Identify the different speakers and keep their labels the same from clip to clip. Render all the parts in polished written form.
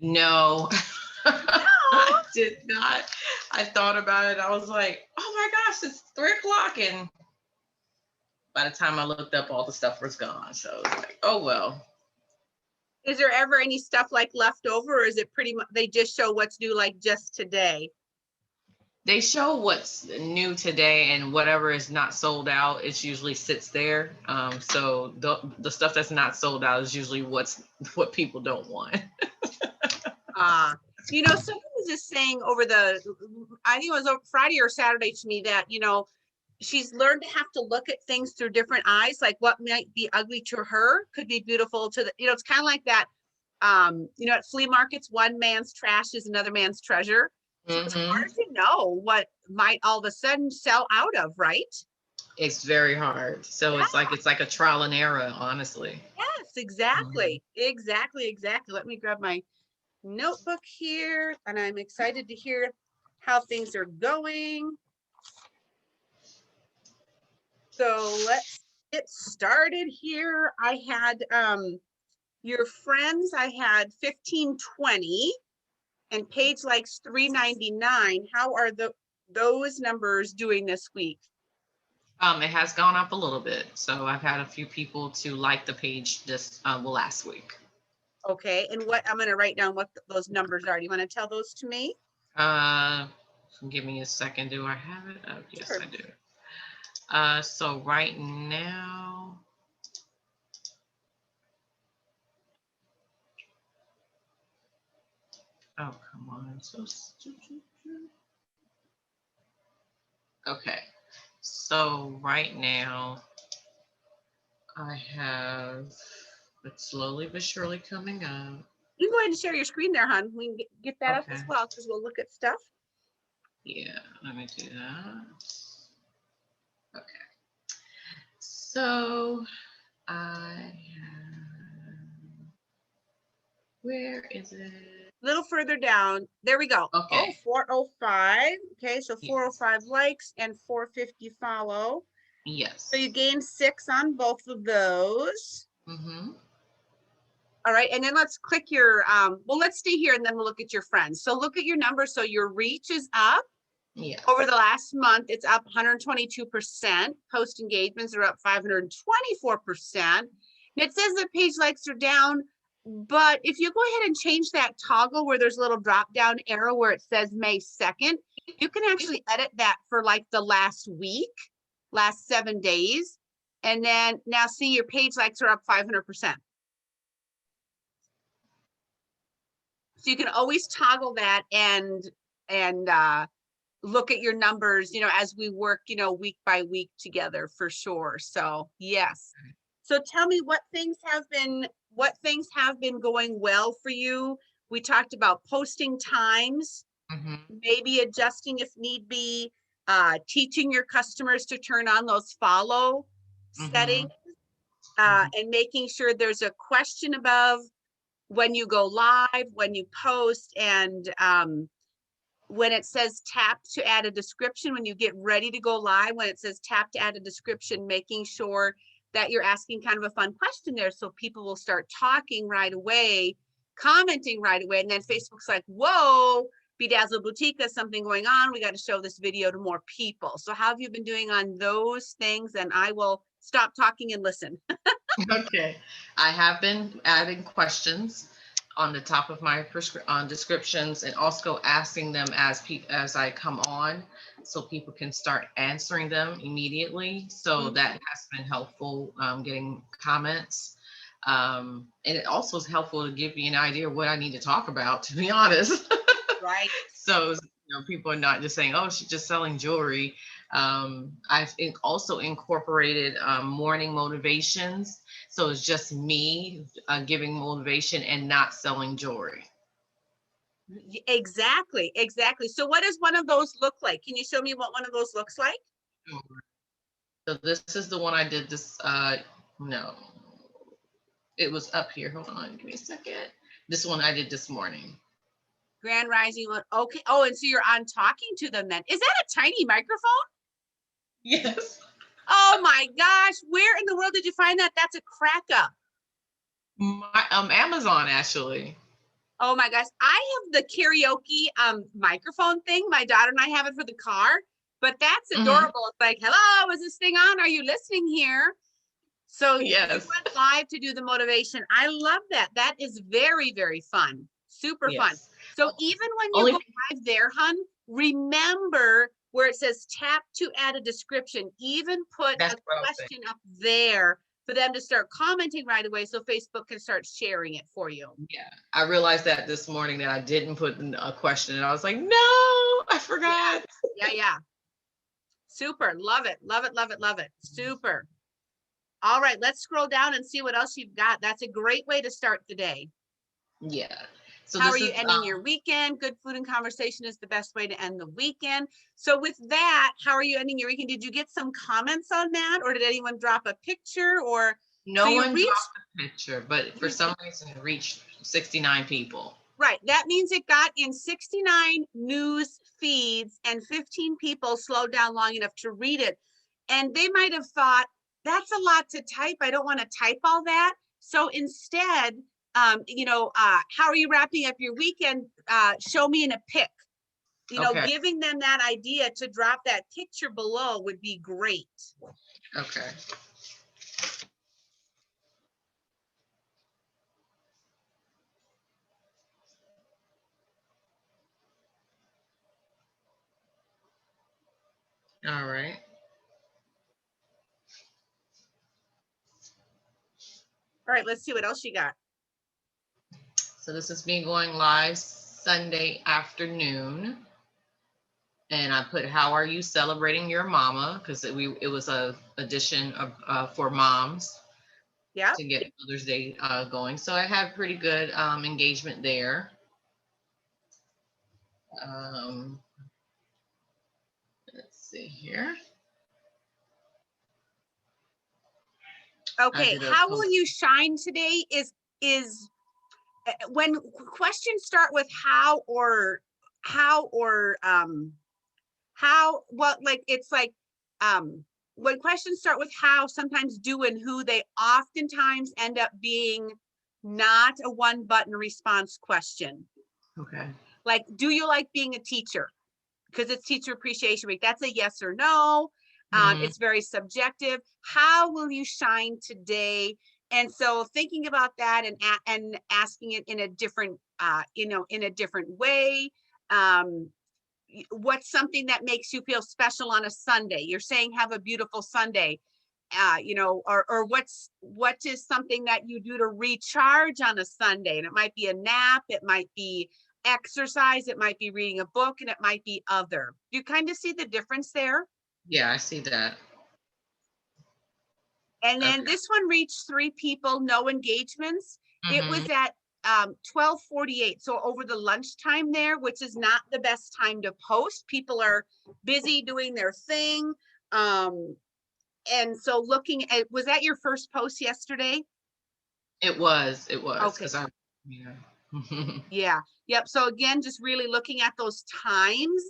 Speaker 1: No,
Speaker 2: No.
Speaker 1: I did not. I thought about it. I was like, oh my gosh, it's 3 o'clock. And by the time I looked up, all the stuff was gone. So I was like, oh, well.
Speaker 2: Is there ever any stuff like left over, or is it pretty much they just show what's new like just today?
Speaker 1: They show what's new today, and whatever is not sold out, it usually sits there. So the stuff that's not sold out is usually what people don't want.
Speaker 2: Someone was just saying I think it was over Friday or Saturday to me that, she's learned to have to look at things through different eyes. Like what might be ugly to her could be beautiful to it's kind of like that. At flea markets, one man's trash is another man's treasure. So it's hard to know what might all of a sudden sell out of, right?
Speaker 1: It's very hard. So
Speaker 2: Yeah.
Speaker 1: it's like a trial and error, honestly.
Speaker 2: Yes, exactly. Exactly. Let me grab my notebook here, and I'm excited to hear how things are going. So let's get started here. I had your friends, I had 1520 and page likes 399. How are those numbers doing this week?
Speaker 1: It has gone up a little bit. So I've had a few people to like the page this last week.
Speaker 2: Okay, and what I'm going to write down what those numbers are. Do you want to tell those to me?
Speaker 1: Give me a second. Do I have it? Oh, yes,
Speaker 2: Sure.
Speaker 1: I do. So right now, oh, come on, so stupid. Okay, so right now, I have it slowly but surely coming up.
Speaker 2: You can go ahead and share your screen there, hon. We can get that up as well, because we'll look at stuff.
Speaker 1: Yeah, let me do that. Okay. So I have, where is it?
Speaker 2: A little further down. There we go.
Speaker 1: Okay.
Speaker 2: Oh, 405. Okay, so 405 likes and 450 follow.
Speaker 1: Yes.
Speaker 2: So you gained 6 on both of those. All right, and then let's click your, let's stay here and then we'll look at your friends. So look at your numbers. So your reach is up. Yeah. Over the last month, it's up 122%. Post engagements are up 524%. And it says the page likes are down, but if you go ahead and change that toggle where there's a little drop down arrow where it says May 2nd, you can actually edit that for like the last week, last 7 days. And then now see your page likes are up 500%. So you can always toggle that and look at your numbers, as we work, week by week together for sure. So yes. So tell me what things have been going well for you. We talked about posting times, maybe adjusting if need be, teaching your customers to turn on those follow settings, and making sure there's a question above when you go live, when you post, and when it says tap to add a description, when you get ready to go live, when it says tap to add a description, making sure that you're asking kind of a fun question there so people will start talking right away, commenting right away. And then Facebook's like, whoa, Bedazzle Boutique has something going on. We got to show this video to more people. So how have you been doing on those things? And I will stop talking and listen.
Speaker 1: Okay. I have been adding questions on the top of my descriptions, and also asking them as I come on, so people can start answering them immediately. So that has been helpful, getting comments. And it also is helpful to give me an idea of what I need to talk about, to be honest.
Speaker 2: Right.
Speaker 1: So people are not just saying, oh, she's just selling jewelry. I've also incorporated morning motivations. So it's just me giving motivation and not selling jewelry.
Speaker 2: Exactly. So what does one of those look like? Can you show me what one of those looks like?
Speaker 1: So this is the one I did this, no, it was up here. Hold on, give me a second. This one I did this morning.
Speaker 2: Grand Rising. Okay. Oh, and so you're on talking to them then. Is that a tiny microphone?
Speaker 1: Yes.
Speaker 2: Oh my gosh. Where in the world did you find that? That's a crack up.
Speaker 1: My Amazon, actually.
Speaker 2: Oh my gosh. I have the karaoke microphone thing. My daughter and I have it for the car, but that's adorable. It's like, hello, is this thing on? Are you listening here? So you
Speaker 1: Yes.
Speaker 2: went live to do the motivation. I love that. That is very, very fun. Super fun.
Speaker 1: Yes.
Speaker 2: So even when you
Speaker 1: Only
Speaker 2: go live there, hun, remember where it says tap to add a description, even put
Speaker 1: that's
Speaker 2: a
Speaker 1: what I was saying.
Speaker 2: question up there for them to start commenting right away so Facebook can start sharing it for you.
Speaker 1: Yeah, I realized that this morning that I didn't put a question, and I was like, no, I forgot.
Speaker 2: Yeah. Super. Love it. Love it. Love it. Love it. Super. All right, let's scroll down and see what else you've got. That's a great way to start the day.
Speaker 1: Yeah. So
Speaker 2: How
Speaker 1: this
Speaker 2: are you
Speaker 1: is
Speaker 2: ending your weekend? Good food and conversation is the best way to end the weekend. So with that, how are you ending your weekend? Did you get some comments on that, or did anyone drop a picture? Or
Speaker 1: no
Speaker 2: so you
Speaker 1: one
Speaker 2: reached
Speaker 1: dropped a picture, but for some reason it reached 69 people.
Speaker 2: right. That means it got in 69 news feeds, and 15 people slowed down long enough to read it. And they might have thought, that's a lot to type. I don't want to type all that. So instead, how are you wrapping up your weekend? Show me in a pic.
Speaker 1: Okay.
Speaker 2: Giving them that idea to drop that picture below would be great.
Speaker 1: Okay. All right.
Speaker 2: All right, let's see what else you got.
Speaker 1: So this is me going live Sunday afternoon. And I put, how are you celebrating your mama? Because it was a edition of for moms.
Speaker 2: Yeah.
Speaker 1: To get Mother's Day going. So I had pretty good engagement there. Let's see here.
Speaker 2: Okay, how will you shine today is when questions start with how or it's like when questions start with how, sometimes do and who, they oftentimes end up being not a one button response question.
Speaker 1: Okay.
Speaker 2: Like, do you like being a teacher? Because it's Teacher Appreciation Week. That's a yes or no. It's very subjective. How will you shine today? And so thinking about that and asking it in a different, in a different way. What's something that makes you feel special on a Sunday? You're saying have a beautiful Sunday. Or what is something that you do to recharge on a Sunday? And it might be a nap, it might be exercise, it might be reading a book, and it might be other. Do you kind of see the difference there?
Speaker 1: Yeah, I see that.
Speaker 2: And then this one reached 3 people, no engagements. It was at 12:48, so over the lunchtime there, which is not the best time to post. People are busy doing their thing. And so looking at, was that your first post yesterday?
Speaker 1: It was.
Speaker 2: Okay. Yeah. Yep. So again, just really looking at those times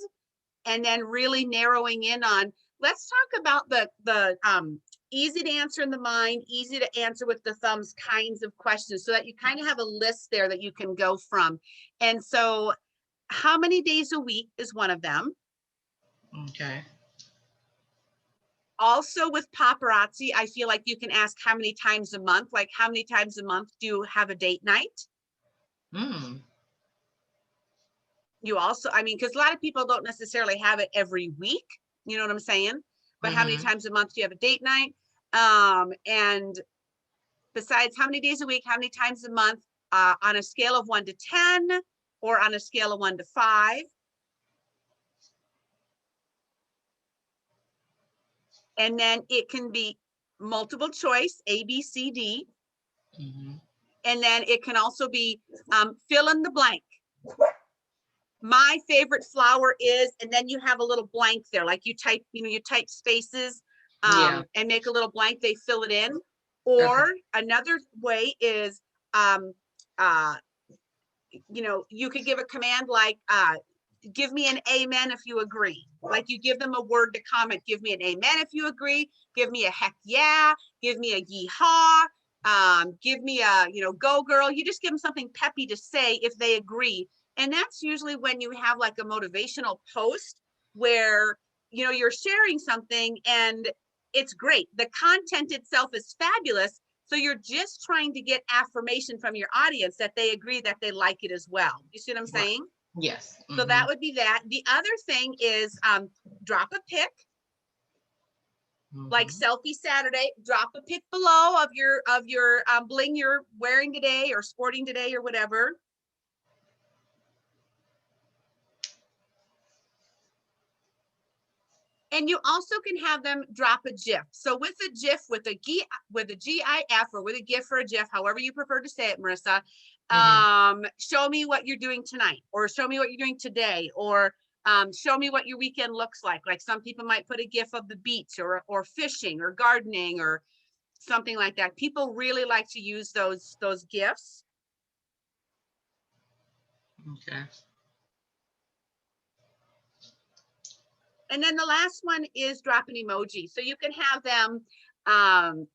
Speaker 2: and then really narrowing in on, let's talk about the easy to answer in the mind, easy to answer with the thumbs kinds of questions, so that you kind of have a list there that you can go from. And so how many days a week is one of them.
Speaker 1: Okay.
Speaker 2: Also with paparazzi, I feel like you can ask how many times a month, like how many times a month do you have a date night? You also, because a lot of people don't necessarily have it every week, you know what I'm saying? But how many times a month do you have a date night? And besides, how many days a week, how many times a month, on a scale of 1 to 10, or on a scale of 1 to 5? And then it can be multiple choice, A, B, C, D. And then it can also be fill in the blank. My favorite flower is, and then you have a little blank there, like you type spaces and make a little blank, they fill it in. Or another way is, you could give a command like, give me an amen if you agree. Like you give them a word to comment, give me an amen if you agree, give me a heck yeah, give me a yeehaw, give me a, go girl. You just give them something peppy to say if they agree. And that's usually when you have like a motivational post where, you're sharing something and it's great. The content itself is fabulous. So you're just trying to get affirmation from your audience that they agree, that they like it as well. You see what I'm
Speaker 1: Right.
Speaker 2: saying?
Speaker 1: Yes.
Speaker 2: So that would be that. The other thing is drop a pic, like Selfie Saturday. Drop a pic below of your bling you're wearing today or sporting today or whatever. And you also can have them drop a GIF. So with a GIF, with a GIF, or with a GIF or a GIF, however you prefer to say it, Merissa, show me what you're doing tonight, or show me what you're doing today, or show me what your weekend looks like. Like some people might put a GIF of the beach or fishing or gardening or something like that. People really like to use those GIFs.
Speaker 1: Okay.
Speaker 2: And then the last one is drop an emoji. So you can have them,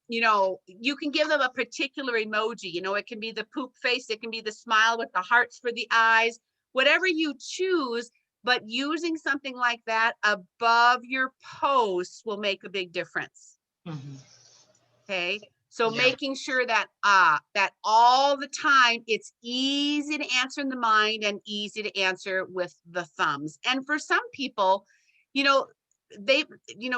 Speaker 2: you can give them a particular emoji. It can be the poop face, it can be the smile with the hearts for the eyes, whatever you choose. But using something like that above your posts will make a big difference. Okay. So making sure that that all the time it's easy to answer in the mind and easy to answer with the thumbs. And for some people, they,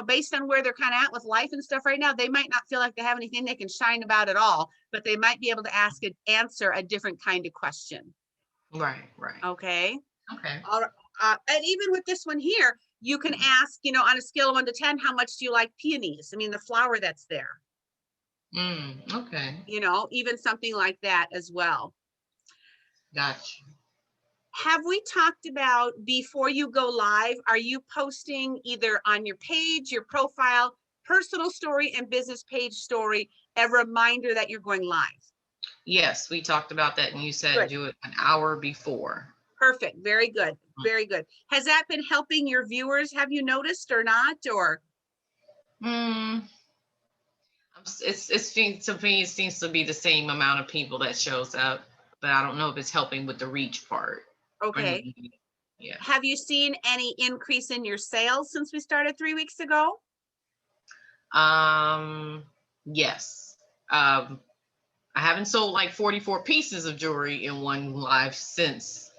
Speaker 2: based on where they're kind of at with life and stuff right now, they might not feel like they have anything they can shine about at all, but they might be able to answer a different kind of question.
Speaker 1: Right.
Speaker 2: Okay.
Speaker 1: All right.
Speaker 2: And even with this one here, you can ask, on a scale of 1 to 10, how much do you like peonies? I mean, the flower that's there.
Speaker 1: Okay.
Speaker 2: Even something like that as well.
Speaker 1: Gotcha.
Speaker 2: Have we talked about, before you go live, are you posting either on your page, your profile, personal story and business page story, a reminder that you're going live?
Speaker 1: Yes, we talked about that, and you said do it an hour before.
Speaker 2: Perfect. Very good. Very good. Has that been helping your viewers? Have you noticed or not? Or
Speaker 1: it's to me, it seems to be the same amount of people that shows up, but I don't know if it's helping with the reach part.
Speaker 2: Okay.
Speaker 1: Yeah.
Speaker 2: Have you seen any increase in your sales since we started 3 weeks ago?
Speaker 1: Yes. I haven't sold like 44 pieces of jewelry in one live since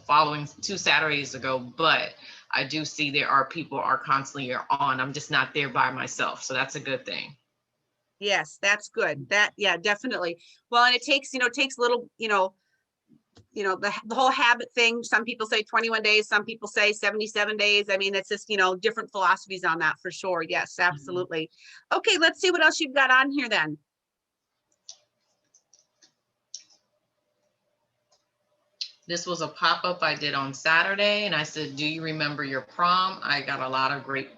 Speaker 1: following 2 Saturdays ago, but I do see there are people are constantly on. I'm just not there by myself, so that's a good thing.
Speaker 2: Yes, that's good. Yeah, definitely. Well, and it takes little, the whole habit thing. Some people say 21 days, some people say 77 days. I mean, it's just, different philosophies on that for sure. Yes, absolutely. Okay, let's see what else you've got on here then.
Speaker 1: This was a pop-up I did on Saturday, and I said, do you remember your prom? I got a lot of great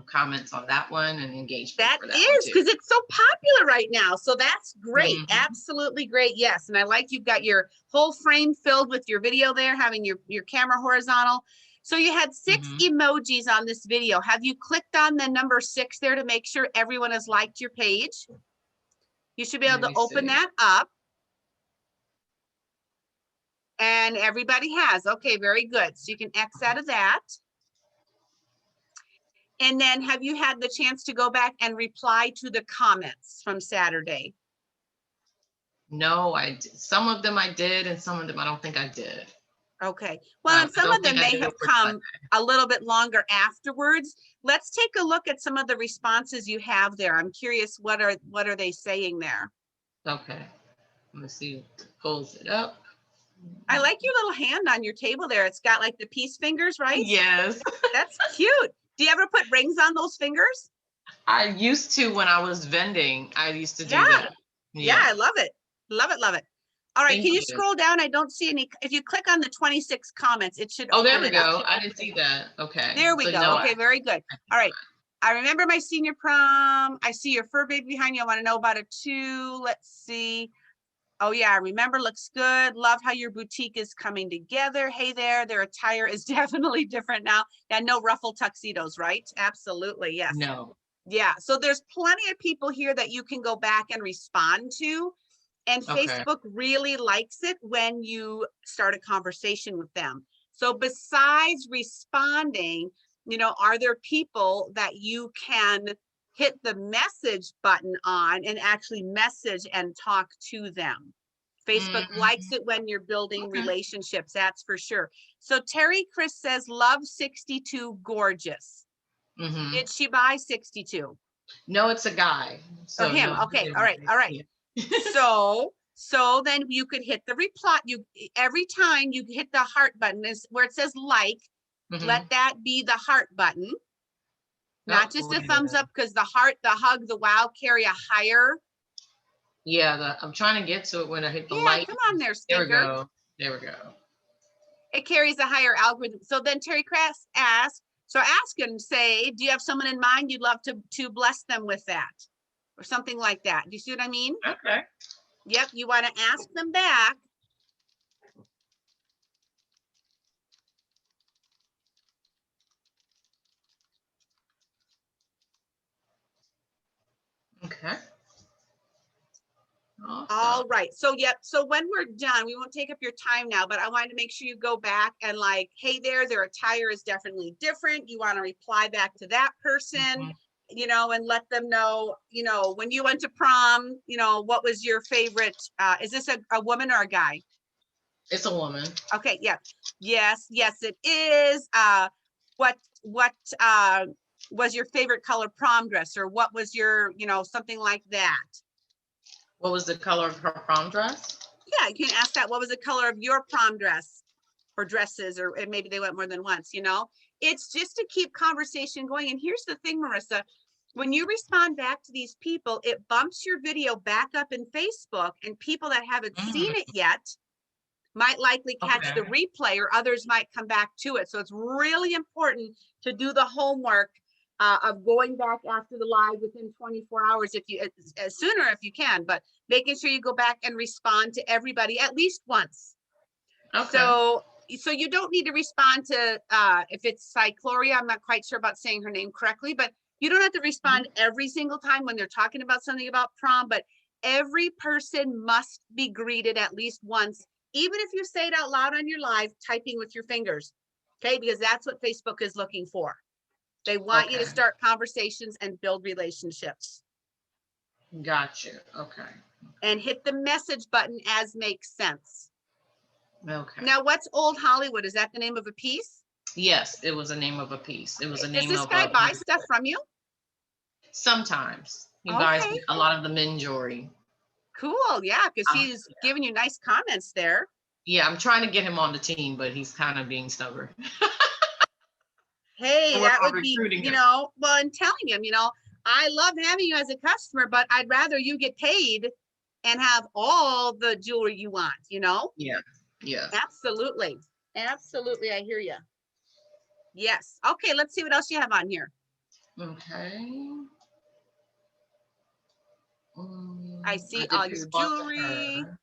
Speaker 1: comments on that one and engagement.
Speaker 2: That is because it's so popular right now. So that's great. Absolutely great. Yes. And I like you've got your whole frame filled with your video there, having your camera horizontal. So you had 6 emojis on this video. Have you clicked on the number 6 there to make sure everyone has liked your page? You should be able to open that up. And everybody has. Okay, very good. So you can X out of that. And then have you had the chance to go back and reply to the comments from Saturday?
Speaker 1: No, some of them I did, and some of them I don't think I did.
Speaker 2: Okay. Well, and some of them may have come a little bit longer afterwards. Let's take a look at some of the responses you have there. I'm curious, what are they saying there?
Speaker 1: Okay. Let me see. Pulls it up.
Speaker 2: I like your little hand on your table there. It's got like the peace fingers, right?
Speaker 1: Yes.
Speaker 2: That's cute. Do you ever put rings on those fingers?
Speaker 1: I used to when I was vending. I used to do that.
Speaker 2: Yeah, I love it. Love it, love it. All right, can you
Speaker 1: Thank you.
Speaker 2: scroll down? I don't see any. If you click on the 26 comments, it should
Speaker 1: Oh, there we go. I didn't see that. Okay.
Speaker 2: There we go. Okay, very good. All right. I remember my senior prom. I see your fur baby behind you. I want to know about it too. Let's see. Oh yeah, I remember. Looks good. Love how your boutique is coming together. Hey there, their attire is definitely different now. And no ruffle tuxedos, right? Absolutely, yes.
Speaker 1: No.
Speaker 2: Yeah, so there's plenty of people here that you can go back and respond to. And
Speaker 1: Okay.
Speaker 2: Facebook really likes it when you start a conversation with them. So besides responding, are there people that you can hit the message button on and actually message and talk to them? Facebook likes
Speaker 1: Mhm.
Speaker 2: it when you're building
Speaker 1: Okay.
Speaker 2: relationships, that's for sure. So Terry Chris says, love 62, gorgeous.
Speaker 1: Mhm.
Speaker 2: Did she buy 62?
Speaker 1: No, it's a guy.
Speaker 2: Or
Speaker 1: So
Speaker 2: him?
Speaker 1: no.
Speaker 2: Okay, all right, all right.
Speaker 1: Yeah.
Speaker 2: So then you could hit the reply. Every time you hit the heart button is where it says like, let
Speaker 1: Mhm.
Speaker 2: that be the heart button,
Speaker 1: Oh,
Speaker 2: not just a
Speaker 1: wait a minute.
Speaker 2: thumbs up, because the heart, the hug, the wow carry a higher.
Speaker 1: Yeah, I'm trying to get to it when I hit the
Speaker 2: Yeah,
Speaker 1: light.
Speaker 2: come on there,
Speaker 1: There we
Speaker 2: stinker.
Speaker 1: go. There we go.
Speaker 2: It carries a higher algorithm. So then Terry Crest asks, so ask him, say, do you have someone in mind you'd love to bless them with that? Or something like that. Do you see what I mean?
Speaker 1: Okay.
Speaker 2: Yep, you want to ask them back.
Speaker 1: Okay. Awesome.
Speaker 2: All right. So, yep. So when we're done, we won't take up your time now, but I wanted to make sure you go back and like, hey there, their attire is definitely different. You want to reply back to that person,
Speaker 1: Mhm.
Speaker 2: and let them know, when you went to prom, what was your favorite? Is this a woman or a guy?
Speaker 1: It's a woman.
Speaker 2: Okay. Yeah. Yes. Yes, it is. What was your favorite color prom dress, or what was your, something like that?
Speaker 1: What was the color of her prom dress?
Speaker 2: Yeah, you can ask that. What was the color of your prom dress or dresses, or maybe they went more than once, It's just to keep conversation going. And here's the thing, Merissa, when you respond back to these people, it bumps your video back up in Facebook, and people that haven't seen
Speaker 1: Mm,
Speaker 2: it yet might likely catch the
Speaker 1: okay.
Speaker 2: replay, or others might come back to it. So it's really important to do the homework of going back after the live within 24 hours, if you as sooner if you can, but making sure you go back and respond to everybody at least once.
Speaker 1: Okay.
Speaker 2: So you don't need to respond to if it's Cycloria, I'm not quite sure about saying her name correctly, but you don't have to respond
Speaker 1: Mhm.
Speaker 2: every single time when they're talking about something about prom, but every person must be greeted at least once, even if you say it out loud on your live, typing with your fingers. Okay, because that's what Facebook is looking for. They want you to
Speaker 1: Okay.
Speaker 2: start conversations and build relationships.
Speaker 1: Got you. Okay.
Speaker 2: And hit the message button as makes sense.
Speaker 1: Okay.
Speaker 2: Now, what's Old Hollywood? Is that the name of a piece?
Speaker 1: Yes, it was the name of a piece. It was
Speaker 2: Okay.
Speaker 1: a
Speaker 2: Does
Speaker 1: name
Speaker 2: this
Speaker 1: of
Speaker 2: guy
Speaker 1: a
Speaker 2: buy stuff from you?
Speaker 1: sometimes he buys
Speaker 2: Okay,
Speaker 1: a lot of the men jewelry.
Speaker 2: cool. Yeah, because
Speaker 1: Um,
Speaker 2: he's giving you nice comments there.
Speaker 1: yeah, I'm trying to get him on the team, but he's kind of being stubborn.
Speaker 2: Hey,
Speaker 1: I work
Speaker 2: that
Speaker 1: on
Speaker 2: would be,
Speaker 1: recruiting him.
Speaker 2: well, and telling him, I love having you as a customer, but I'd rather you get paid and have all the jewelry you want.
Speaker 1: Yeah. Yeah.
Speaker 2: Absolutely. Absolutely. I hear you. Yes. Okay, let's see what else you have on here.
Speaker 1: Okay.
Speaker 2: I see
Speaker 1: I
Speaker 2: all
Speaker 1: did
Speaker 2: your
Speaker 1: respond to
Speaker 2: jewelry.
Speaker 1: her.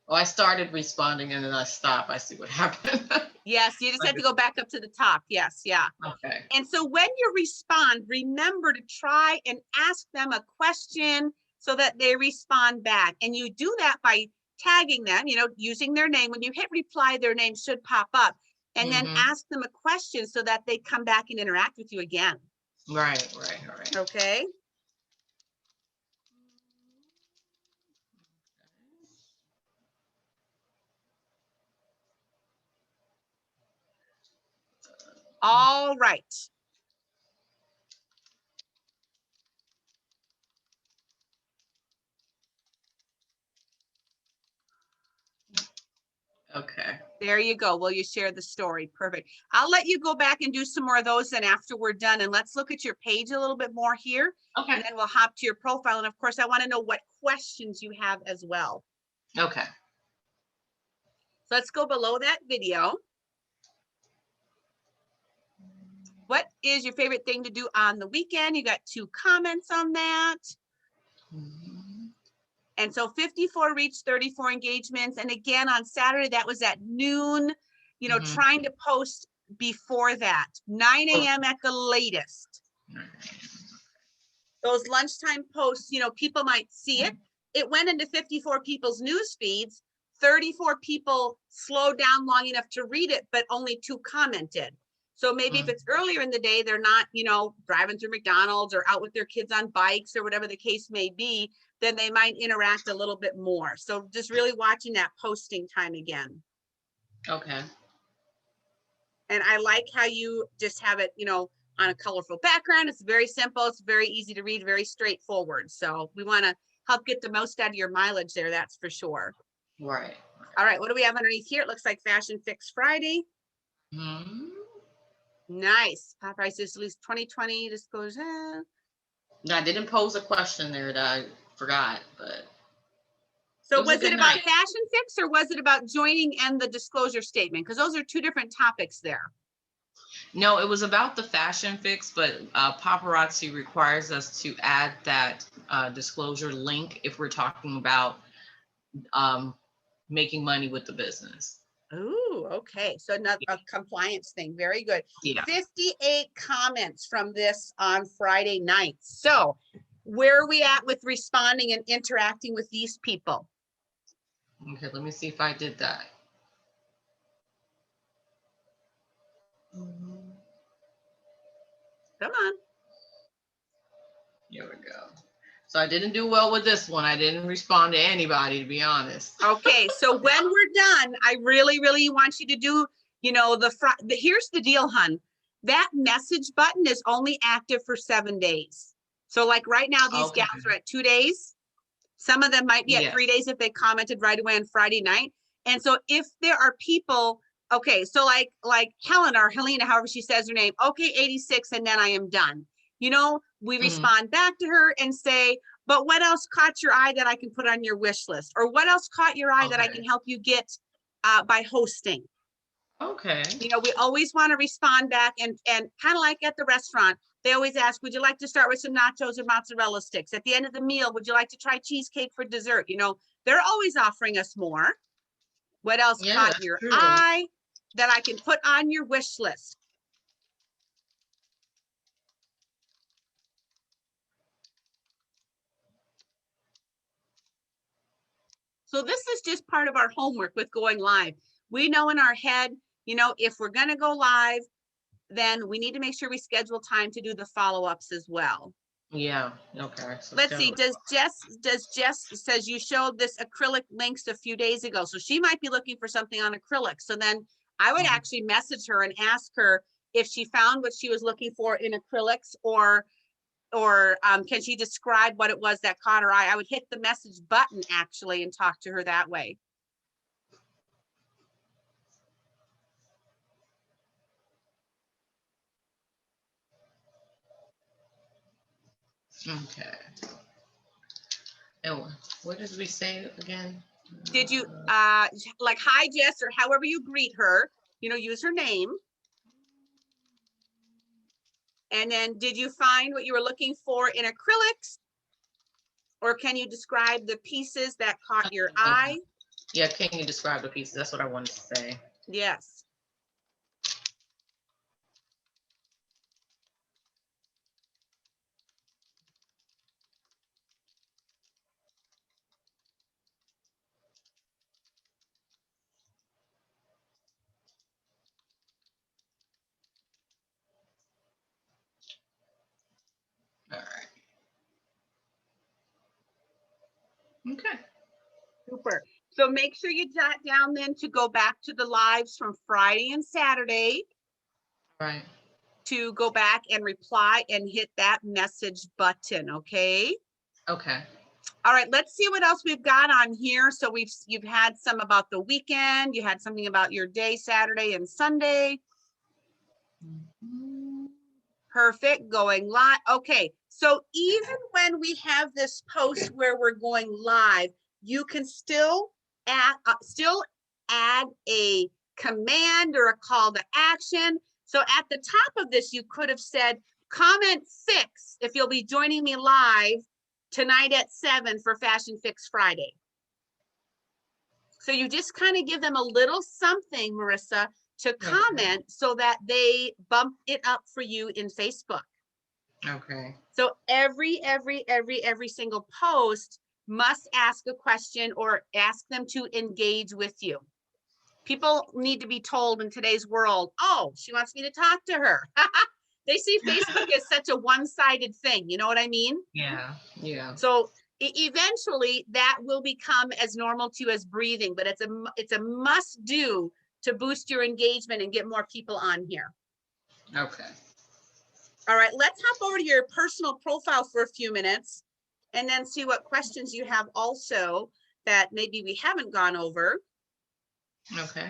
Speaker 1: Oh, I started responding and then I stopped. I see what happened.
Speaker 2: Yes, you just have to go back up to the top. Yes, yeah.
Speaker 1: Okay.
Speaker 2: And so when you respond, remember to try and ask them a question so that they respond back. And you do that by tagging them, using their name. When you hit reply, their name should pop up. And then
Speaker 1: Mm-hmm.
Speaker 2: ask them a question so that they come back and interact with you again.
Speaker 1: Right, right, right.
Speaker 2: Okay. All right.
Speaker 1: Okay.
Speaker 2: There you go. Well, you share the story. Perfect. I'll let you go back and do some more of those then after we're done. And let's look at your page a little bit more here.
Speaker 1: Okay.
Speaker 2: And then we'll hop to your profile. And of course, I want to know what questions you have as well.
Speaker 1: Okay.
Speaker 2: So let's go below that video. What is your favorite thing to do on the weekend? You got 2 comments on that.
Speaker 1: Mhm.
Speaker 2: And so 54 reached 34 engagements. And again, on Saturday, that was at noon,
Speaker 1: Mhm.
Speaker 2: trying to post before that, 9 a.m. at the latest. those lunchtime posts, people might see it. It went into 54 people's news feeds. 34 people slowed down long enough to read it, but only 2 commented. So maybe if it's earlier in the day, they're not, driving through McDonald's or out with their kids on bikes or whatever the case may be, then they might interact a little bit more. So just really watching that posting time again.
Speaker 1: Okay.
Speaker 2: And I like how you just have it, on a colorful background. It's very simple. It's very easy to read, very straightforward. So we want to help get the most out of your mileage there. That's for sure.
Speaker 1: Right.
Speaker 2: All right. What do we have underneath here? It looks like Fashion Fix Friday.
Speaker 1: Hmm.
Speaker 2: Nice. Pop prices at least 2020 disclosure.
Speaker 1: I didn't pose a question there that I forgot, but
Speaker 2: So
Speaker 1: it was a
Speaker 2: was it
Speaker 1: good
Speaker 2: about
Speaker 1: night.
Speaker 2: Fashion Fix or was it about joining and the disclosure statement? Because those are 2 different topics there.
Speaker 1: No, it was about the Fashion Fix, but paparazzi requires us to add that disclosure link if we're talking about making money with the business.
Speaker 2: Oh, okay. So not a compliance thing. Very good.
Speaker 1: Yeah.
Speaker 2: 58 comments from this on Friday night. So where are we at with responding and interacting with these people?
Speaker 1: Okay, let me see if I did that.
Speaker 2: Come on.
Speaker 1: Here we go. So I didn't do well with this one. I didn't respond to anybody, to be honest.
Speaker 2: Okay, so when we're done, I really, really want you to do, here's the deal, hun. That message button is only active for 7 days. So like right now, these
Speaker 1: Okay.
Speaker 2: gals are at 2 days. Some of them might be at
Speaker 1: Yes.
Speaker 2: 3 days if they commented right away on Friday night. And so if there are people, okay, so like Helen or Helena, however she says her name, okay, 86, and then I am done. We respond back to her and say, but what else caught your eye that I can put on your wish list? Or what else caught your eye that I can help you get by hosting?
Speaker 1: Okay.
Speaker 2: We always want to respond back and kind of like at the restaurant, they always ask, would you like to start with some nachos or mozzarella sticks? At the end of the meal, would you like to try cheesecake for dessert? They're always offering us more. What else caught your eye that I can put on your wish list? So this is just part of our homework with going live. We know in our head, if we're going to go live, then we need to make sure we schedule time to do the follow-ups as well.
Speaker 1: Yeah. Okay. So
Speaker 2: let's see. Does Jess says you showed this acrylic links a few days ago. So she might be looking for something on acrylic. So then I would actually message her and ask her if she found what she was looking for in acrylics or can she describe what it was that caught her eye? I would hit the message button actually and talk to her that way.
Speaker 1: Okay. And what did we say again?
Speaker 2: Did you like hi Jess or however you greet her, use her name. And then did you find what you were looking for in acrylics? Or can you describe the pieces that caught your eye?
Speaker 1: Yeah, can you describe the pieces? That's what I wanted to say.
Speaker 2: Yes.
Speaker 1: All right. Okay.
Speaker 2: Super. So make sure you jot down then to go back to the lives from Friday and Saturday.
Speaker 1: Right.
Speaker 2: To go back and reply and hit that message button, okay?
Speaker 1: Okay.
Speaker 2: All right, let's see what else we've got on here. So you've had some about the weekend, you had something about your day, Saturday and Sunday. Perfect, going live. Okay, so even when we have this post where we're going live, you can still add a command or a call to action. So at the top of this, you could have said, comment fix if you'll be joining me live tonight at 7 for Fashion Fix Friday. So you just kind of give them a little something, Merissa, to comment so that they bump it up for you in Facebook.
Speaker 1: Okay.
Speaker 2: So every single post must ask a question or ask them to engage with you. People need to be told in today's world, oh, she wants me to talk to her. They see Facebook as such a one-sided thing. You know what I mean?
Speaker 1: Yeah. Yeah.
Speaker 2: So eventually that will become as normal to you as breathing, but it's a must do to boost your engagement and get more people on here.
Speaker 1: Okay.
Speaker 2: All right, let's hop over to your personal profile for a few minutes and then see what questions you have also that maybe we haven't gone over.
Speaker 1: Okay.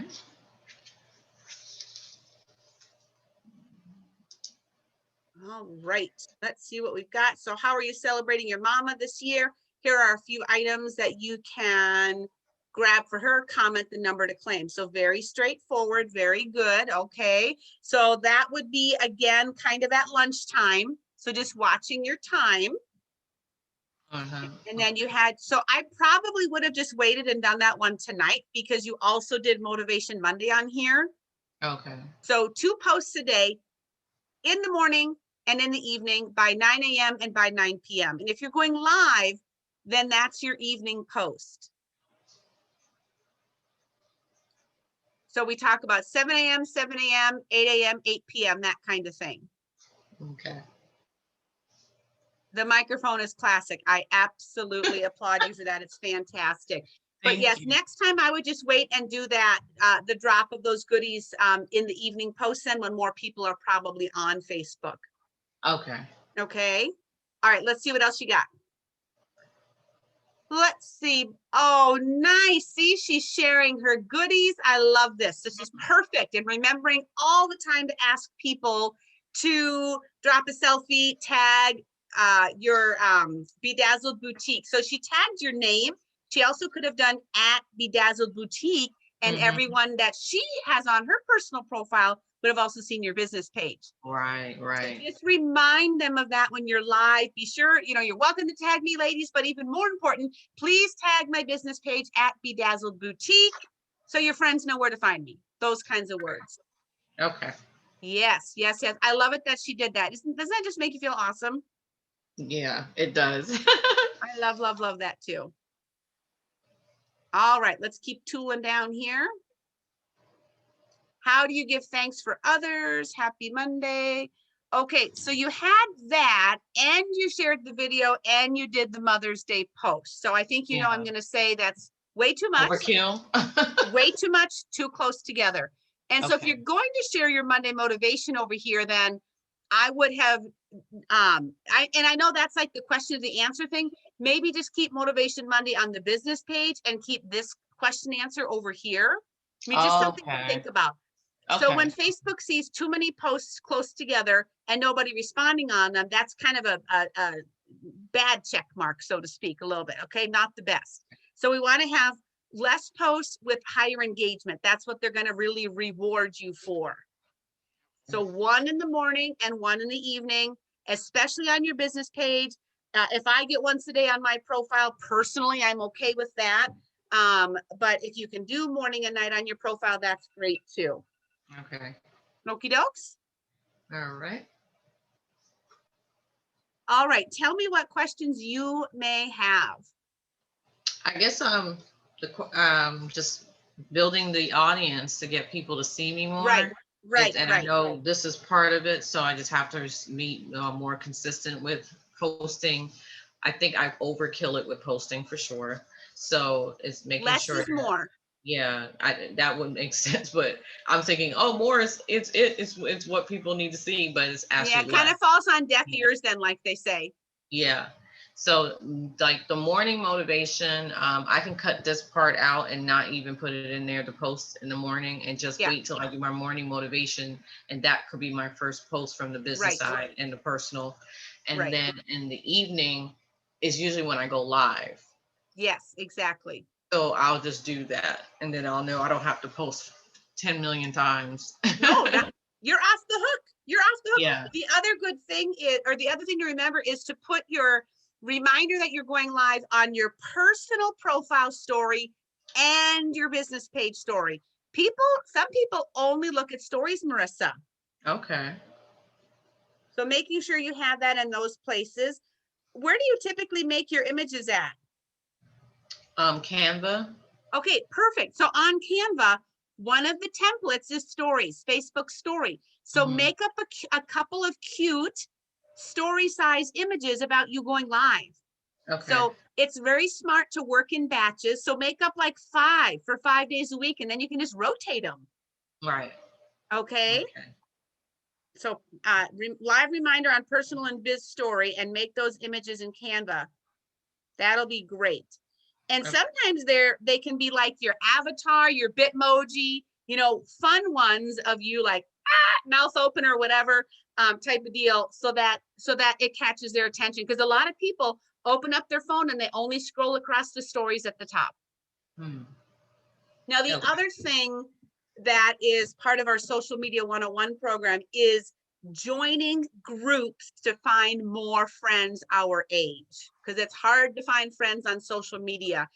Speaker 2: All right, let's see what we've got. So how are you celebrating your mama this year? Here are a few items that you can grab for her, comment the number to claim. So very straightforward, very good, okay. So that would be, again, kind of at lunchtime. So just watching your time. And then you had, so I probably would have just waited and done that one tonight because you also did Motivation Monday on here.
Speaker 1: Okay.
Speaker 2: So 2 posts a day in the morning and in the evening by 9 a.m. and by 9 p.m. And if you're going live, then that's your evening post. So we talk about 7 a.m., 7 a.m., 8 a.m., 8 p.m., that kind of thing.
Speaker 1: Okay.
Speaker 2: The microphone is classic. I absolutely applaud you for that. It's fantastic. But
Speaker 1: Thank
Speaker 2: yes,
Speaker 1: you.
Speaker 2: next time I would just wait and do that, the drop of those goodies in the evening post then when more people are probably on Facebook.
Speaker 1: Okay.
Speaker 2: Okay. All right, let's see what else you got. Let's see. Oh, nice. See, she's sharing her goodies. I love this. This is perfect. And remembering all the time to ask people to drop a selfie, tag your Bedazzled Boutique. So she tagged your name. She also could have done at Bedazzled Boutique, and everyone that she has on her personal profile would have also seen your business page.
Speaker 1: Right, right.
Speaker 2: So just remind them of that when you're live. Be sure, you're welcome to tag me, ladies, but even more important, please tag my business page at Bedazzled Boutique so your friends know where to find me. Those kinds of words.
Speaker 1: Okay.
Speaker 2: Yes, yes, yes. I love it that she did that. Doesn't that just make you feel awesome?
Speaker 1: Yeah, it does.
Speaker 2: I love, love, love that too. All right, let's keep tooling down here. How do you give thanks for others? Happy Monday. Okay, so you had that and you shared the video and you did the Mother's Day post. So I think I'm going to say that's way too much.
Speaker 1: Overkill.
Speaker 2: Way too much, too close together. And so if
Speaker 1: Okay.
Speaker 2: you're going to share your Monday motivation over here, then I would have, I know that's like the question of the answer thing. Maybe just keep Motivation Monday on the business page and keep this question answer over here. I mean, just something to think about. So when Facebook sees too many posts close together and nobody responding on them, that's kind of a bad check mark, so to speak, a little bit. Okay, not the best. So we want to have less posts with higher engagement. That's what they're going to really reward you for. So 1 in the morning and 1 in the evening, especially on your business page. If I get once a day on my profile, personally, I'm okay with that. But if you can do morning and night on your profile, that's great too.
Speaker 1: Okay.
Speaker 2: Okie dokes.
Speaker 1: All right.
Speaker 2: All right. Tell me what questions you may have.
Speaker 1: I guess just building the audience to get people to see me more.
Speaker 2: Right.
Speaker 1: And I know this is part of it, so I just have to be more consistent with posting. I think I overkill it with posting for sure. So it's making sure
Speaker 2: Less is more.
Speaker 1: Yeah, that would make sense. But I'm thinking, oh, more is it's what people need to see, but it's actually
Speaker 2: it kind
Speaker 1: less.
Speaker 2: of falls on deaf ears then, like they say.
Speaker 1: Yeah. So like the morning motivation, I can cut this part out and not even put it in there to post in the morning and just wait till I do my morning motivation. And that could be my first post from the business side and the personal. And then in the evening is usually when I go live.
Speaker 2: Yes, exactly.
Speaker 1: So I'll just do that. And then I'll know I don't have to post 10 million times.
Speaker 2: No, you're off the hook. You're off the hook.
Speaker 1: Yeah.
Speaker 2: The other good thing is, or the other thing to remember is to put your reminder that you're going live on your personal profile story and your business page story. Some people only look at stories, Merissa.
Speaker 1: Okay.
Speaker 2: So making sure you have that in those places. Where do you typically make your images at?
Speaker 1: Canva.
Speaker 2: Okay, perfect. So on Canva, one of the templates is stories, Facebook story. So
Speaker 1: Mhm.
Speaker 2: make up a couple of cute story size images about you going live.
Speaker 1: Okay.
Speaker 2: So it's very smart to work in batches. So make up like 5 for 5 days a week, and then you can just rotate them.
Speaker 1: Right.
Speaker 2: Okay.
Speaker 1: Okay.
Speaker 2: So live reminder on personal and biz story, and make those images in Canva. That'll be great. And
Speaker 1: Okay.
Speaker 2: sometimes they can be like your avatar, your Bitmoji, fun ones of you like mouth open or whatever type of deal, so that it catches their attention. Because a lot of people open up their phone and they only scroll across the stories at the top.
Speaker 1: Hmm.
Speaker 2: Now, the
Speaker 1: Okay.
Speaker 2: other thing that is part of our social media 101 program is joining groups to find more friends our age, because it's hard to find friends on social media.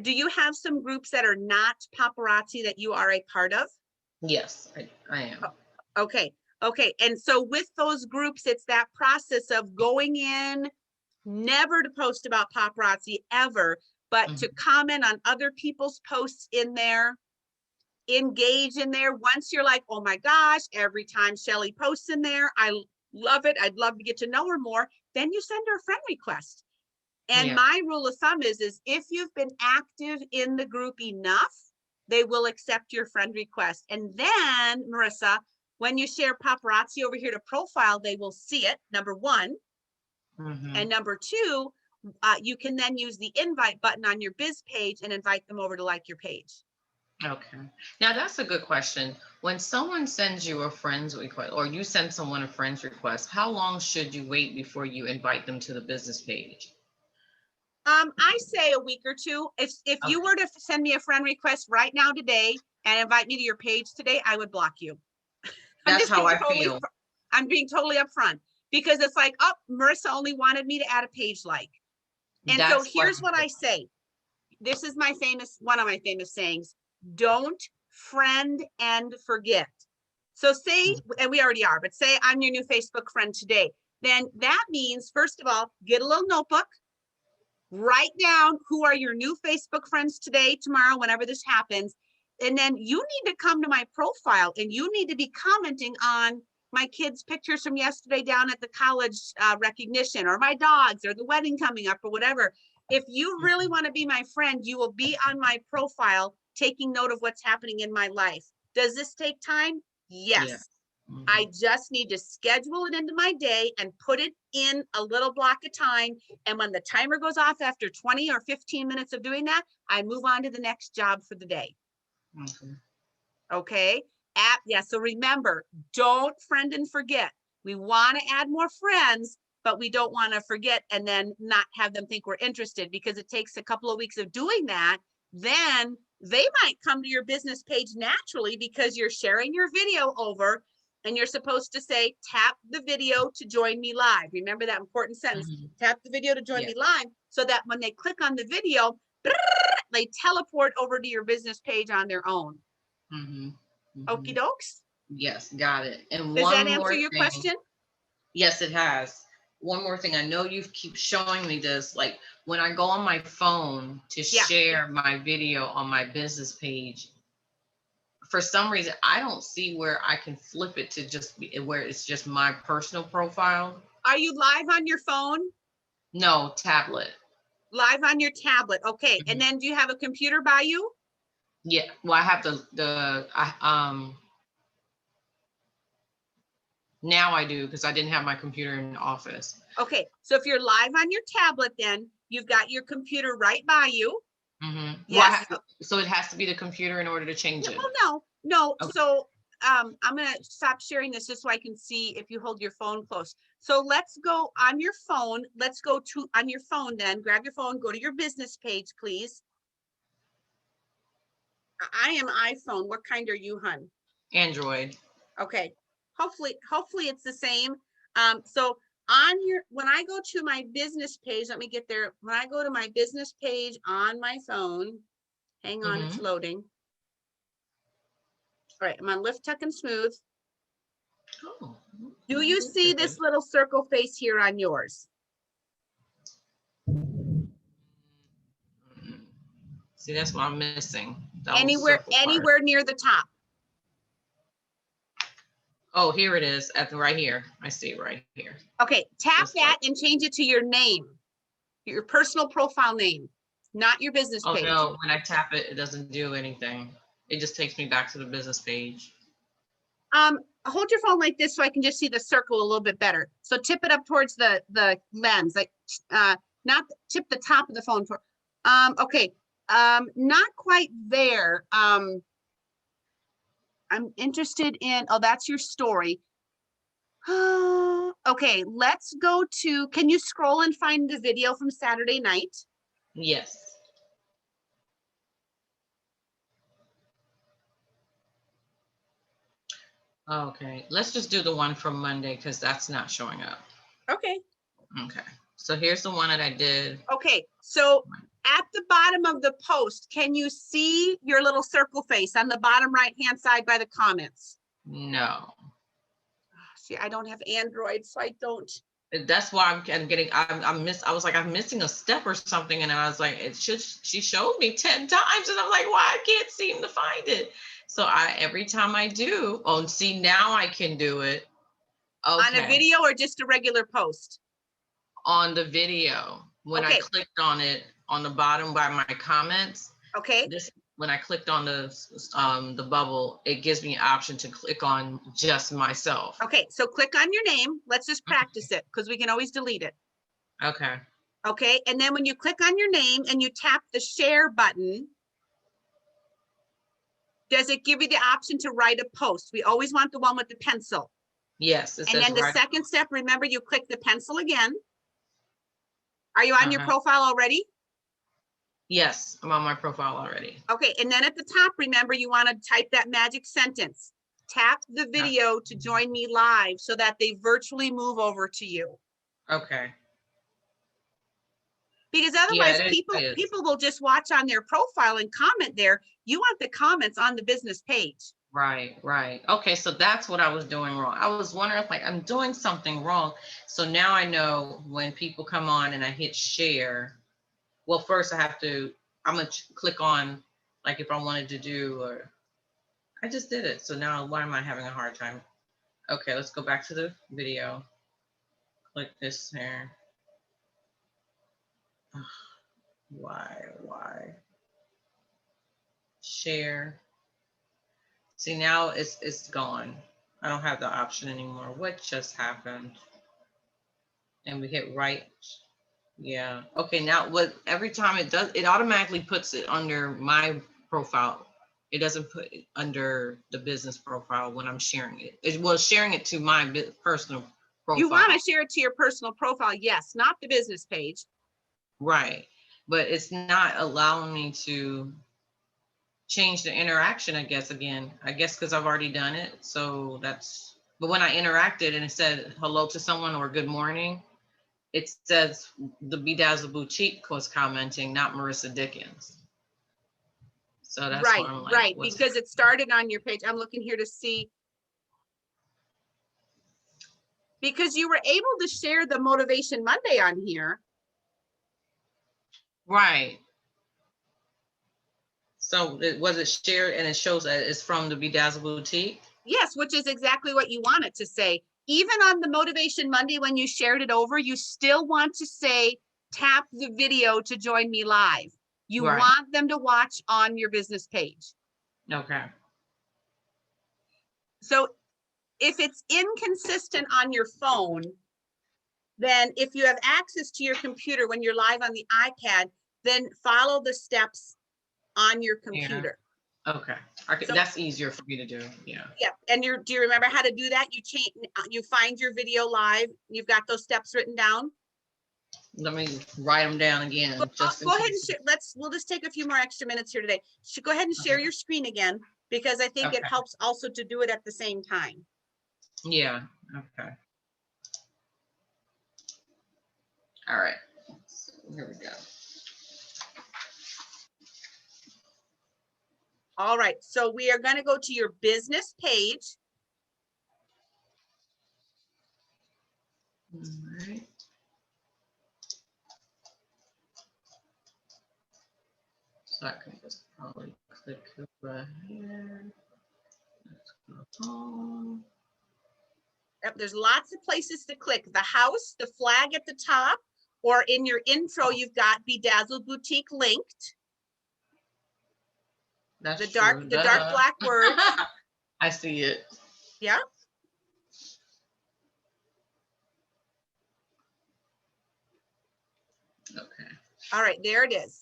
Speaker 2: Do you have some groups that are not paparazzi that you are a part of?
Speaker 1: Yes, I am.
Speaker 2: Okay. Okay. And so with those groups, it's that process of going in, never to post about paparazzi ever, but to
Speaker 1: Mhm.
Speaker 2: comment on other people's posts in there, engage in there. Once you're like, oh my gosh, every time Shelly posts in there, I love it. I'd love to get to know her more. Then you send her a friend request. And
Speaker 1: Yeah.
Speaker 2: my rule of thumb is if you've been active in the group enough, they will accept your friend request. And then, Merissa, when you share paparazzi over here to profile, they will see it, number one.
Speaker 1: Mhm.
Speaker 2: And number two, you can then use the invite button on your biz page and invite them over to like your page.
Speaker 1: Okay. Now that's a good question. When someone sends you a friend's request or you send someone a friend's request, how long should you wait before you invite them to the business page?
Speaker 2: I say a week or two. If you
Speaker 1: Okay.
Speaker 2: were to send me a friend request right now today and invite me to your page today, I would block you. I'm
Speaker 1: That's
Speaker 2: just
Speaker 1: how
Speaker 2: being
Speaker 1: I
Speaker 2: totally,
Speaker 1: feel.
Speaker 2: I'm being totally upfront, because it's like, oh, Merissa only wanted me to add a page like. And so
Speaker 1: That's what
Speaker 2: here's what I say. This is one of my famous sayings: don't friend and forget. So say, and we already are, but say I'm your new Facebook friend today. Then that means, first of all, get a little notebook, write down who are your new Facebook friends today, tomorrow, whenever this happens. And then you need to come to my profile and you need to be commenting on my kids' pictures from yesterday down at the college recognition, or my dogs, or the wedding coming up, or whatever. If you really want to be my friend, you will be on my profile taking note of what's happening in my life. Does this take time?
Speaker 1: Yeah.
Speaker 2: Yes. I
Speaker 1: Mhm.
Speaker 2: just need to schedule it into my day and put it in a little block of time. And when the timer goes off after 20 or 15 minutes of doing that, I move on to the next job for the day.
Speaker 1: Okay.
Speaker 2: Okay. Yeah. So remember, don't friend and forget. We want to add more friends, but we don't want to forget and then not have them think we're interested, because it takes a couple of weeks of doing that. Then they might come to your business page naturally because you're sharing your video over, and you're supposed to say, tap the video to join me live. Remember that important sentence,
Speaker 1: Mhm.
Speaker 2: tap the video to join
Speaker 1: Yeah.
Speaker 2: me live, so that when they click on the video, they teleport over to your business page on their own.
Speaker 1: Mhm.
Speaker 2: Okie
Speaker 1: Mhm.
Speaker 2: dokes.
Speaker 1: Yes, got it. And
Speaker 2: Does that
Speaker 1: one
Speaker 2: answer
Speaker 1: more
Speaker 2: your
Speaker 1: thing.
Speaker 2: question?
Speaker 1: Yes, it has. One more thing. I know you keep showing me this. Like when I go on my phone to
Speaker 2: Yeah.
Speaker 1: share my video on my business page, for some reason, I don't see where I can flip it to just be where it's just my personal profile.
Speaker 2: Are you live on your phone?
Speaker 1: No, tablet.
Speaker 2: Live on your tablet. Okay. And
Speaker 1: Mhm.
Speaker 2: then do you have a computer by you?
Speaker 1: Yeah. Well, I have now I do because I didn't have my computer in the office.
Speaker 2: Okay. So if you're live on your tablet, then you've got your computer right by you.
Speaker 1: Well,
Speaker 2: Yes.
Speaker 1: so it has to be the computer in order to change
Speaker 2: No,
Speaker 1: it.
Speaker 2: well, no.
Speaker 1: Okay.
Speaker 2: So I'm going to stop sharing this just so I can see if you hold your phone close. So let's go on your phone. Let's go to on your phone, then grab your phone, go to your business page, please. I am iPhone. What kind are you, hun?
Speaker 1: Android.
Speaker 2: Okay. Hopefully it's the same. So when I go to my business page, let me get there. When I go to my business page on my phone, hang on, it's
Speaker 1: Hmm.
Speaker 2: loading. All right, I'm on Lift, Tuck, and Smooth.
Speaker 1: Oh,
Speaker 2: Do you see
Speaker 1: okay.
Speaker 2: this little circle face here on yours?
Speaker 1: Mm. See, that's what I'm missing. That little
Speaker 2: Anywhere,
Speaker 1: circle part.
Speaker 2: anywhere near the top.
Speaker 1: Oh, here it is at the right here. I see it right here.
Speaker 2: Okay, tap
Speaker 1: Just
Speaker 2: that
Speaker 1: like,
Speaker 2: and change it to your name, your personal profile name, not your business
Speaker 1: oh
Speaker 2: page.
Speaker 1: no, when I tap it, it doesn't do anything. It just takes me back to the business page.
Speaker 2: Hold your phone like this so I can just see the circle a little bit better. So tip it up towards the lens, like not tip the top of the phone for. Okay, not quite there. I'm interested in. Oh, that's your story. Okay, let's go to. Can you scroll and find the video from Saturday night?
Speaker 1: Yes. Okay, let's just do the one from Monday because that's not showing up.
Speaker 2: Okay.
Speaker 1: Okay, so here's the one that I did.
Speaker 2: Okay, so at the bottom of the post, can you see your little circle face on the bottom right-hand side by the comments?
Speaker 1: No.
Speaker 2: See, I don't have Android, so I don't.
Speaker 1: That's why I'm getting. I was like, I'm missing a step or something, and I was like, it should. She showed me 10 times, and I'm like, why I can't seem to find it. So every time I do. Oh, see, now I can do it. Okay.
Speaker 2: On a video or just a regular post?
Speaker 1: On the video, when I clicked on it on the bottom by my comments.
Speaker 2: Okay.
Speaker 1: When I clicked on the bubble, it gives me an option to click on just myself.
Speaker 2: Okay, so click on your name. Let's just practice it because we can always delete it.
Speaker 1: Okay.
Speaker 2: Okay, and then when you click on your name and you tap the share button, does it give you the option to write a post? We always want the one with the pencil.
Speaker 1: Yes.
Speaker 2: And then the second step, remember, you click the pencil again. Are you on your profile already?
Speaker 1: Yes, I'm on my profile already.
Speaker 2: Okay, and then at the top, remember, you want to type that magic sentence. Tap the video to join me live so that they virtually move over to you.
Speaker 1: Okay.
Speaker 2: Because otherwise, people will just watch on their profile and comment there. You want the comments on the business page.
Speaker 1: Right, right. Okay, so that's what I was doing wrong. I was wondering if I'm doing something wrong. So now I know when people come on and I hit share. Well, first I'm gonna click on, like, if I wanted to do, or I just did it. So now why am I having a hard time? Okay, let's go back to the video. Click this here. Why? Share. See, now it's gone. I don't have the option anymore. What just happened? And we hit right. Yeah. Okay, now every time it does, it automatically puts it under my profile. It doesn't put it under the business profile when I'm sharing it. It was sharing it to my personal profile.
Speaker 2: You want to share it to your personal profile, yes, not the business page.
Speaker 1: Right. But it's not allowing me to change the interaction, I guess, again. I guess because I've already done it. So but when I interacted and it said hello to someone or good morning, it says the Bedazzle Boutique was commenting, not Merissa Dickens. So that's
Speaker 2: right,
Speaker 1: why I'm like,
Speaker 2: right, because it started on your page. I'm looking here to see. Because you were able to share the Motivation Monday on here.
Speaker 1: Right. So was it shared and it shows that it's from the Bedazzle Boutique?
Speaker 2: Yes, which is exactly what you want it to say. Even on the Motivation Monday, when you shared it over, you still want to say, tap the video to join me live. You want them to watch on your business page.
Speaker 1: Okay.
Speaker 2: So if it's inconsistent on your phone, then if you have access to your computer when you're live on the iPad, then follow the steps on your computer.
Speaker 1: Okay. That's easier for me to do. Yeah.
Speaker 2: Yeah. And do you remember how to do that? You find your video live. You've got those steps written down.
Speaker 1: Let me write them down again.
Speaker 2: Go ahead and share. We'll just take a few more extra minutes here today. Go ahead and share your screen again, because I think it helps also to do it at the same time.
Speaker 1: Yeah. Okay. All right. So here we go.
Speaker 2: All right. So we are going to go to your business page.
Speaker 1: All right. So I can just probably click right here. Let's go home.
Speaker 2: Yep, there's lots of places to click. The house, the flag at the top, or in your intro, you've got Bedazzled Boutique linked.
Speaker 1: That's
Speaker 2: The
Speaker 1: true.
Speaker 2: dark black words.
Speaker 1: I see it.
Speaker 2: Yeah.
Speaker 1: Okay.
Speaker 2: All right, there it is.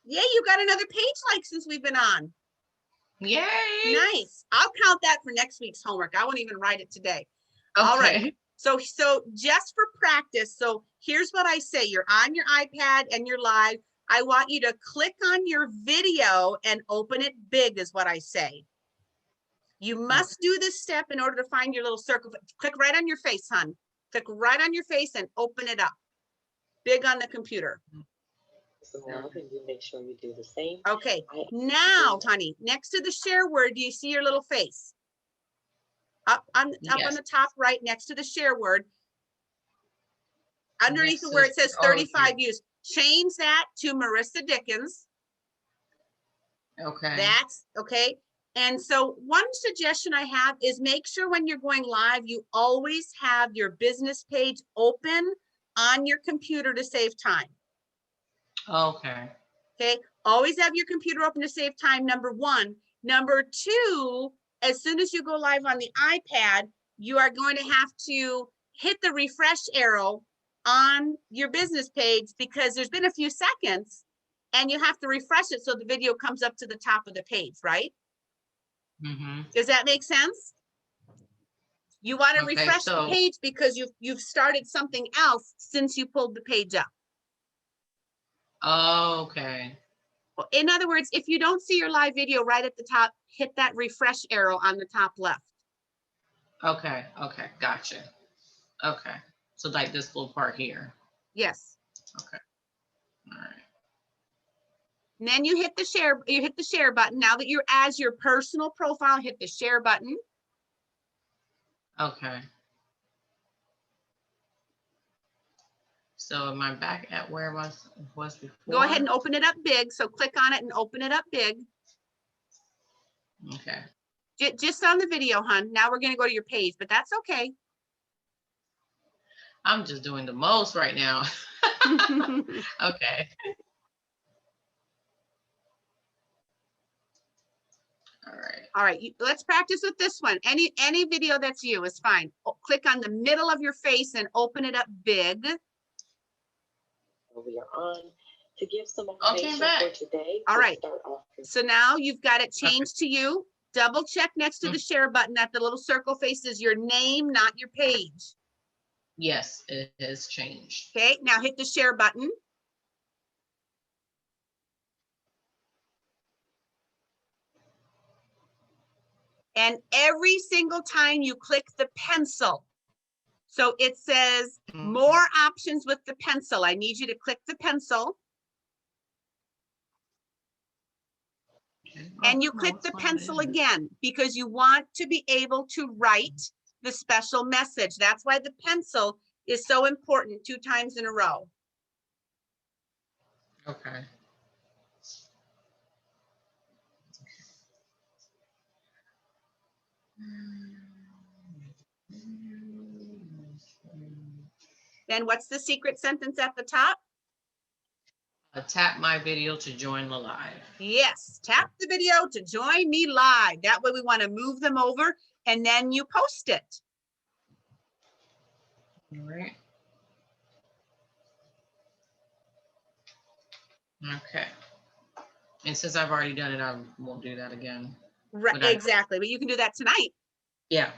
Speaker 2: Yay, you got another page like since we've been on.
Speaker 1: Yay.
Speaker 2: Nice. I'll count that for next week's homework. I won't even write it today.
Speaker 1: Okay.
Speaker 2: All right. So just for practice, so here's what I say. You're on your iPad and you're live. I want you to click on your video and open it big is what I say. You must do this step in order to find your little circle. Click right on your face, hon. Click right on your face and open it up. Big on the computer.
Speaker 3: So now can you make sure you do the same?
Speaker 2: Okay, now, honey, next to the share word, do you see your little face? Up on the top right, next to the share word. Underneath
Speaker 1: Next
Speaker 2: where
Speaker 1: to-
Speaker 2: it says
Speaker 1: oh,
Speaker 2: 35
Speaker 1: here.
Speaker 2: views, change that to Merissa Dickens.
Speaker 1: Okay.
Speaker 2: That's okay. And so one suggestion I have is make sure when you're going live, you always have your business page open on your computer to save time.
Speaker 1: Okay.
Speaker 2: Okay, always have your computer open to save time, number one. Number two, as soon as you go live on the iPad, you are going to have to hit the refresh arrow on your business page because there's been a few seconds and you have to refresh it so the video comes up to the top of the page, right?
Speaker 1: Mm-hmm.
Speaker 2: Does that make sense? You want to
Speaker 1: Okay,
Speaker 2: refresh the
Speaker 1: so-
Speaker 2: page because you've started something else since you pulled the page up.
Speaker 1: Okay.
Speaker 2: In other words, if you don't see your live video right at the top, hit that refresh arrow on the top left.
Speaker 1: Okay. Okay. Gotcha. Okay. So like this little part here.
Speaker 2: Yes.
Speaker 1: Okay. All right.
Speaker 2: And then you hit the share button. Now that you're as your personal profile, hit the share button.
Speaker 1: Okay. So am I back at where I was before?
Speaker 2: Go ahead and open it up big. So click on it and open it up big.
Speaker 1: Okay.
Speaker 2: Just on the video, hon. Now we're going to go to your page, but that's okay.
Speaker 1: I'm just doing the most right now. Okay. All right.
Speaker 2: All right, let's practice with this one. Any video that's you is fine. Click on the middle of your face and open it up big.
Speaker 3: We are on to give some
Speaker 1: Okay,
Speaker 3: information
Speaker 1: back.
Speaker 3: for today.
Speaker 2: All
Speaker 3: to
Speaker 2: right.
Speaker 3: Start off
Speaker 2: So now you've got it changed to you. Double check next to the share button that the little circle faces your name, not your page.
Speaker 1: Yes, it has changed.
Speaker 2: Okay, now hit the share button. And every single time you click the pencil, so it says more options with the pencil. I need you to click the pencil.
Speaker 1: Okay.
Speaker 2: And you
Speaker 1: come on,
Speaker 2: click
Speaker 1: what's
Speaker 2: the
Speaker 1: going
Speaker 2: pencil
Speaker 1: on?
Speaker 2: again because you want to be able to write the special message. That's why the pencil is so important 2 times in a row.
Speaker 1: Okay.
Speaker 2: Then what's the secret sentence at the top?
Speaker 1: Tap my video to join the live.
Speaker 2: Yes, tap the video to join me live. That way we want to move them over and then you post it.
Speaker 1: All right. Okay. And since I've already done it, I won't do that again.
Speaker 2: Right,
Speaker 1: But
Speaker 2: exactly. But you can do that tonight.
Speaker 1: Yeah.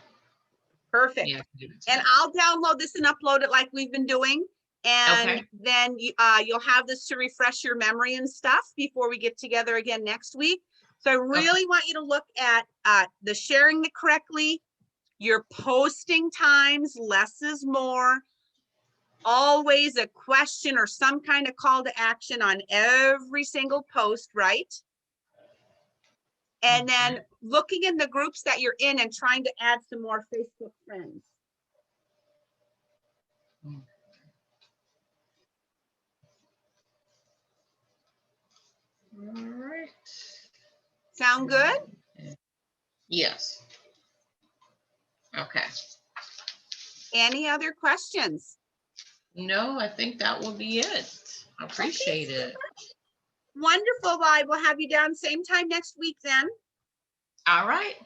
Speaker 2: Perfect.
Speaker 1: Yeah. I can do it
Speaker 2: And
Speaker 1: tonight.
Speaker 2: I'll download this and upload it like we've been doing. And
Speaker 1: Okay.
Speaker 2: then you'll have this to refresh your memory and stuff before we get together again next week. So I really want you to look at the sharing it correctly, your posting times, less is more, always a question or some kind of call to action on every single post, right? And then looking in the groups that you're in and trying to add some more Facebook friends.
Speaker 1: All right.
Speaker 2: Sound good?
Speaker 1: Yes. Okay.
Speaker 2: Any other questions?
Speaker 1: No, I think that will be it. I appreciate it.
Speaker 2: Wonderful. Well, I will have you down same time next week then.
Speaker 1: All right.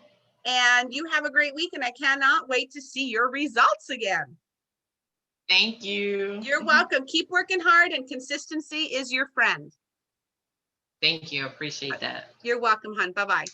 Speaker 2: And you have a great week, and I cannot wait to see your results again.
Speaker 1: Thank you.
Speaker 2: You're welcome. Keep working hard, and consistency is your friend.
Speaker 1: Thank you. Appreciate that.
Speaker 2: You're welcome, hon. Bye-bye.